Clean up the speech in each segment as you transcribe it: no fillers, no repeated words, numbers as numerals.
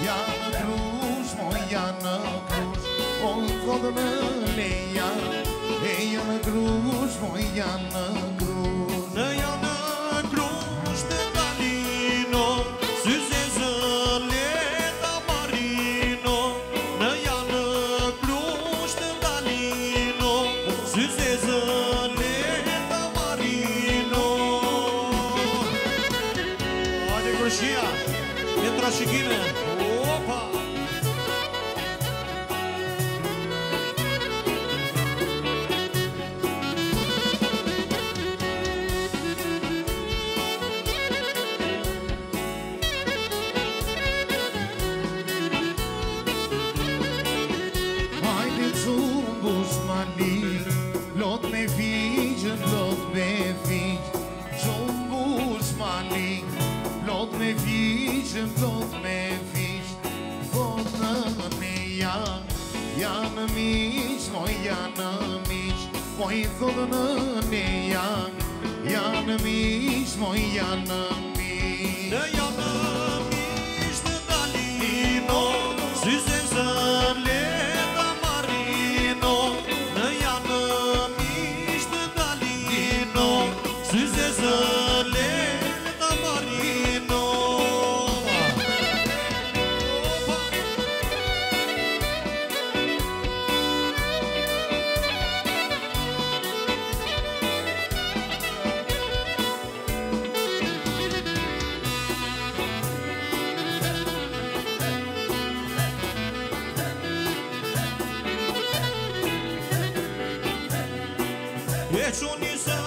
janë krush, mo janë krush, o kodë në leja, e janë krush, mo janë krush. Në janë krush të dalino, syze zëlleta marino. Në janë krush të dalino, syze zëlleta marino. Hajde kërshia, e trashikime, opa! Lot me fiqë, lot me fiqë, Gjumbush mali. Lot me fiqë, lot me fiqë, Vot në janë miq, moj janë miq, Moj thotë në janë miq, moj janë miq. Në janë miq të dalino, syze zëlleta marino. Në janë miq të dalino, syze zëlleta marino. E qoni se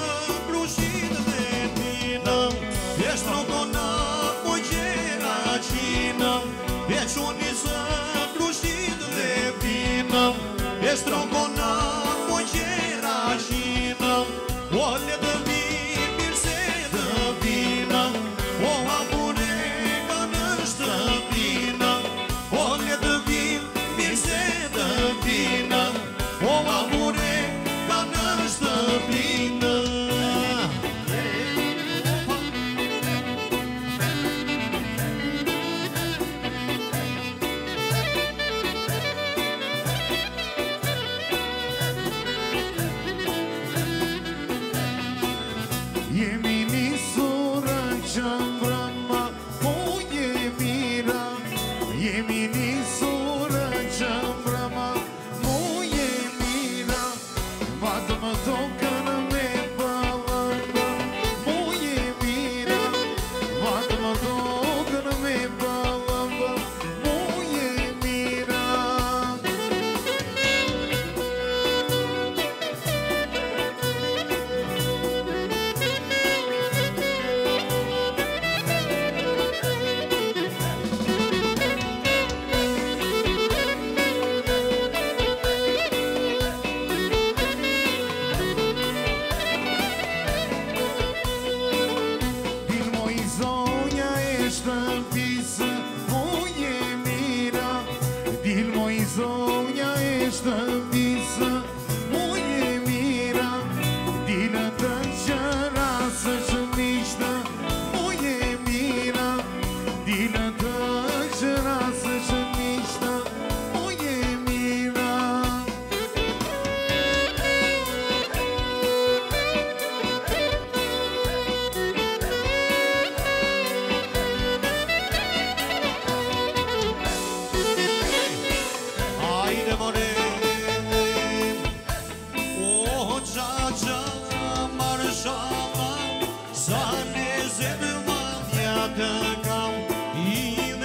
blushit dhe tinëm, e shtrokona po gjera qinëm. E qoni se blushit dhe tinëm, e shtrokona po gjera qinëm. O le të vi mirë se të vinëm, o amore ka në shtëpinëm. O le të vi mirë se të vinëm, o amore ka në shtëpinëm. Jemi nisur qëmbrëma, po jemira. Jemi nisur qëmbrëma, po jemira. Vatë më tokën me balënda, po jemira. Vatë më tokën me balënda, po jemira. Zonja e shtëpisë, mu je mira. Dilë të qëra së shmishtë, mu je mira. Dilë të qëra së shmishtë, mu je mira. Hajde more, o gjaja marshalla, sa lezet madhja të kam, I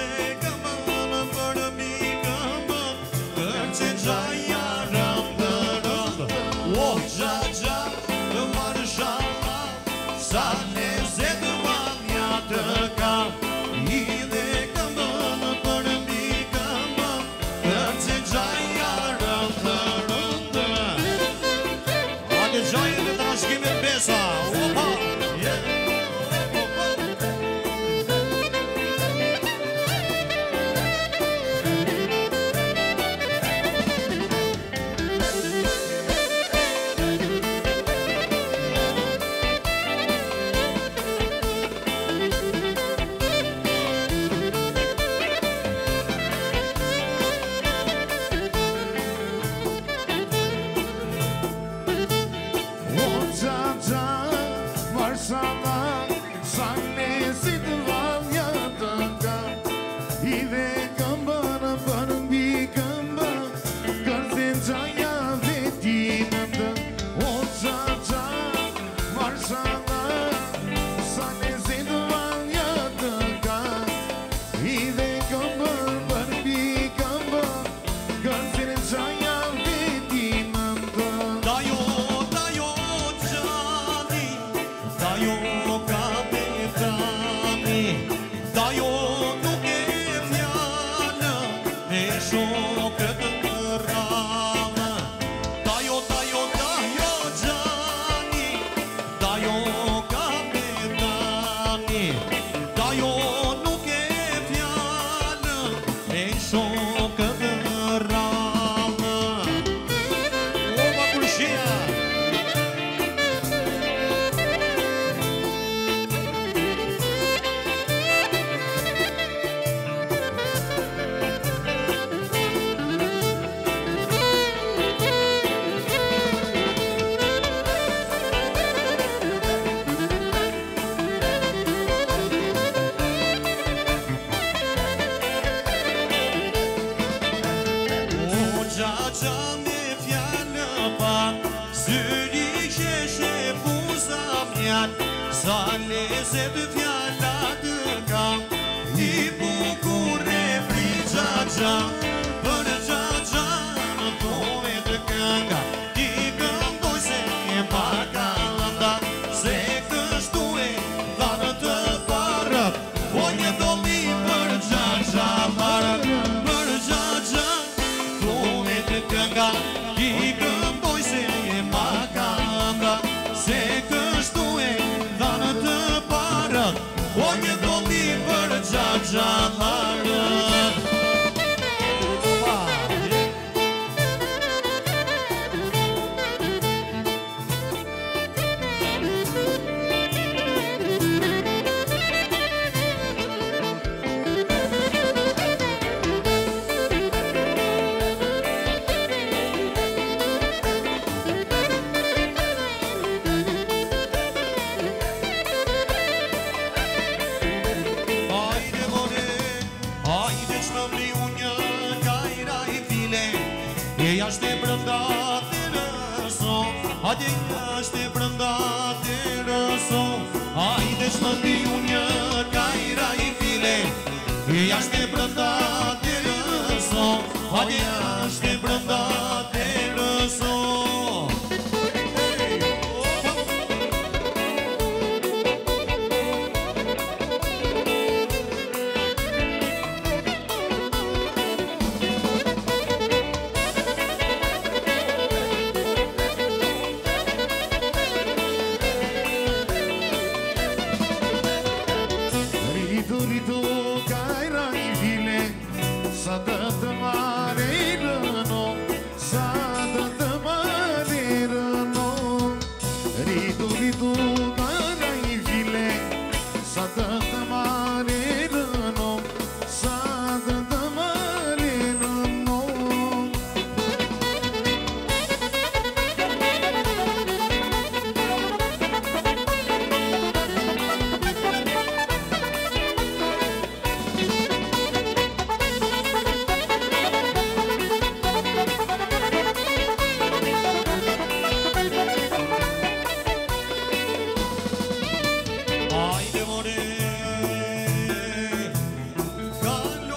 I dhe këmbër për pi këmbër Gërësire qaja vetin ndë Dajo gjani, dajo kapetani Dajo nuk e fjallë e shokët të rame Dajo gjani, dajo kapetani Dajo nuk e fjallë e shokët të rame O, ma kërshia Gjaja me fjallë pak Syri qeshe buza mjall Sa leze të fjalla të kam I bukur e fri gjaja Për gjaja në tove të kënga I këndoj se e makanda Se kështu e dhanë të parët O një doli për gjaja marët Për gjaja kënga I këndoj se e makanda Se kështu e dhanë të parët O një doli për gjaja marët Jashtë e brënda të rëso Hajde jashtë e brënda të rëso Hajde shmëndi unë një kajra I file Jashtë e brënda të rëso Hajde jashtë e brënda të rëso Ritu kajra I vile Sa të të mare rëno Sa të të mare rëno Ritu kajra I vile Sa të të mare rëno Sa të të mare rëno Hajde more Kaloj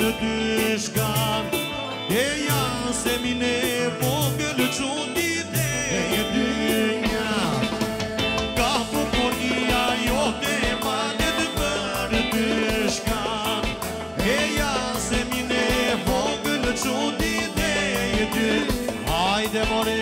në dy shkan e janë se mine vogël çudit e dyja ka bukuria jote manet për dy shkan e janë se mine vogël çudit e dy hajde more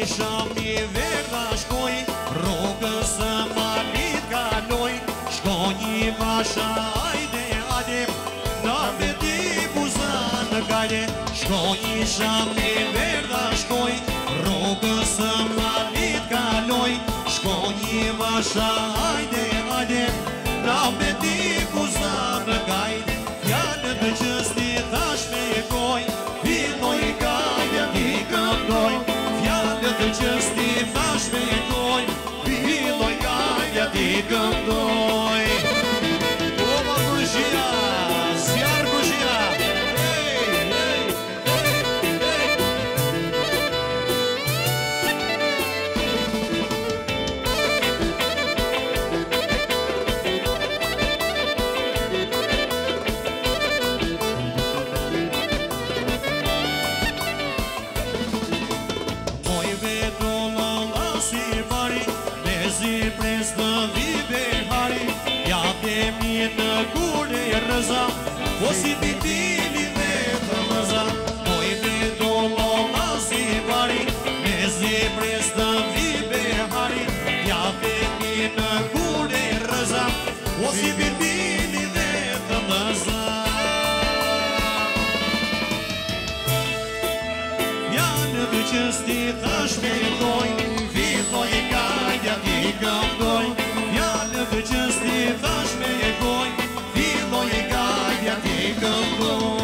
isha mi verda shkoj, rrugës së malit kaloj, shko një masha, ajde, ajde, na beti buzan gale, shko isha mi verda shkoj, rrugës së malit kaloj, shko një masha, ajde, ajde, na beti buzan gale, fjallët që s'ti thash me e goj, filloj gajja ti këndoj, fjallët që s'ti thash me e goj, filloj gajja ti këndoj. O ma kërshia, zjarë kërshia, në gure e rëza, o si titili dhe të mëza, moj vedo lola si bari, me zepres të vibe hari, ja vemi në gure e rëza, o si titili dhe të mëza. Janë dhe që s'ti thash me doj, filloj e gajja ti këndoj, janë dhe që s'ti thash me goj, filloj e gajja ti këndoj.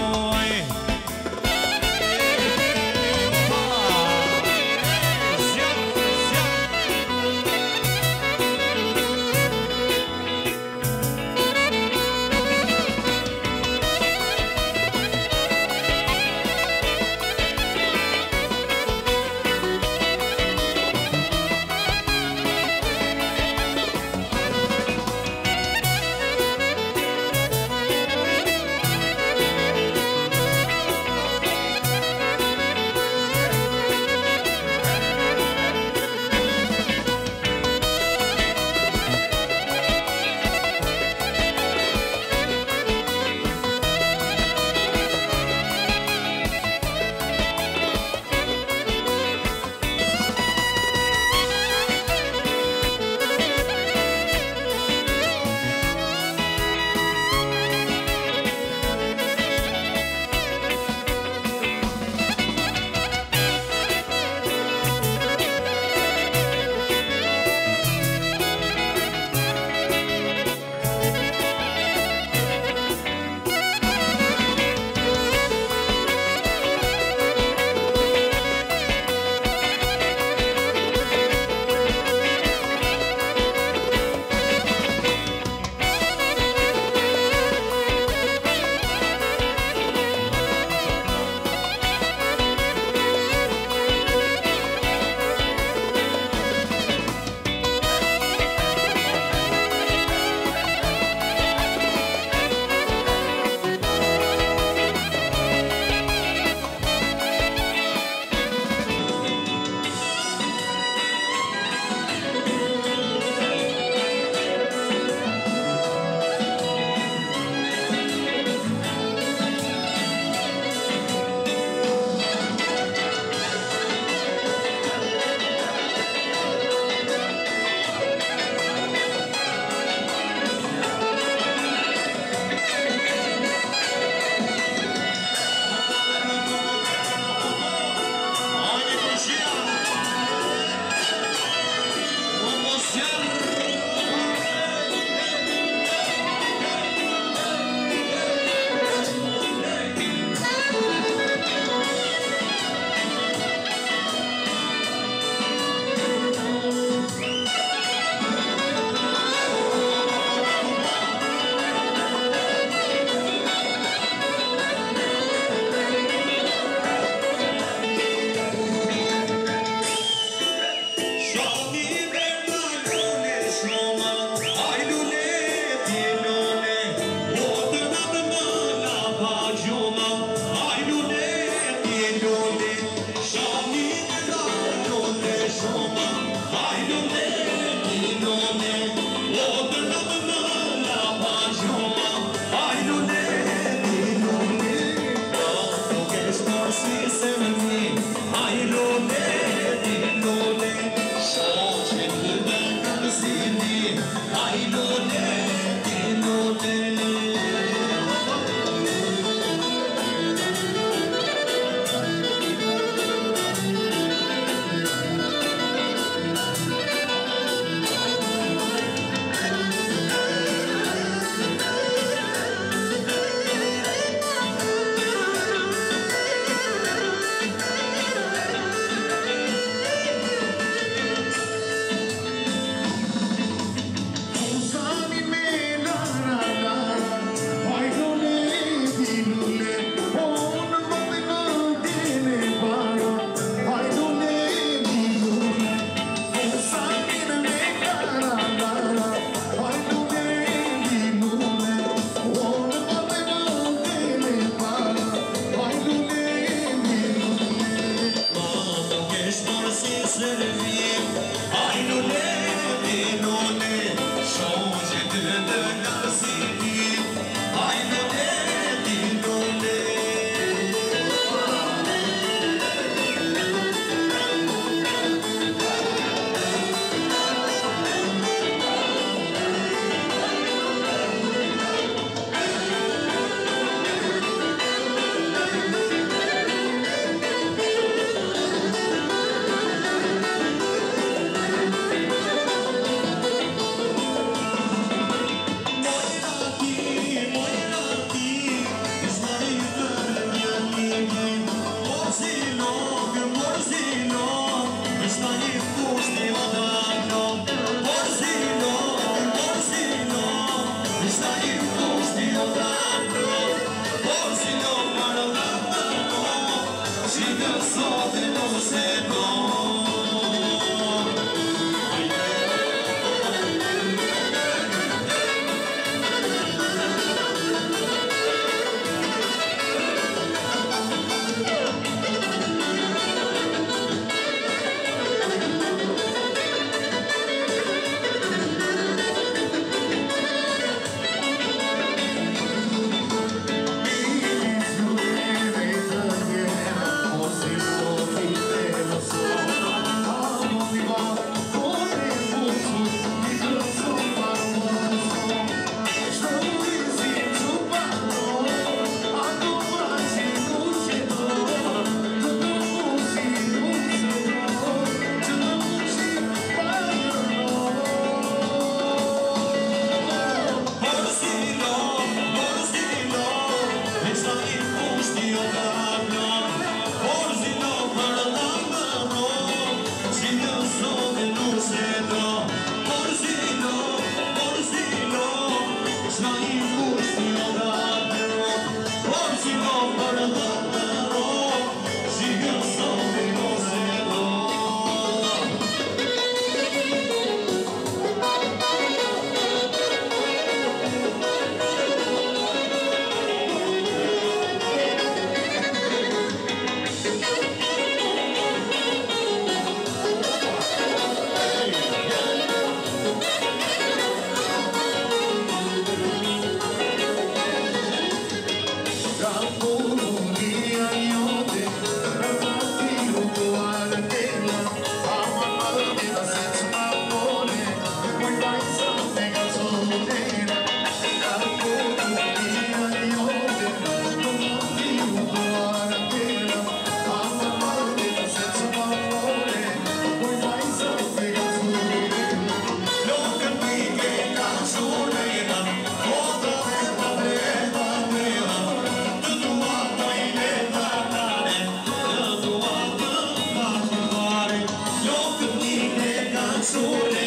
Sole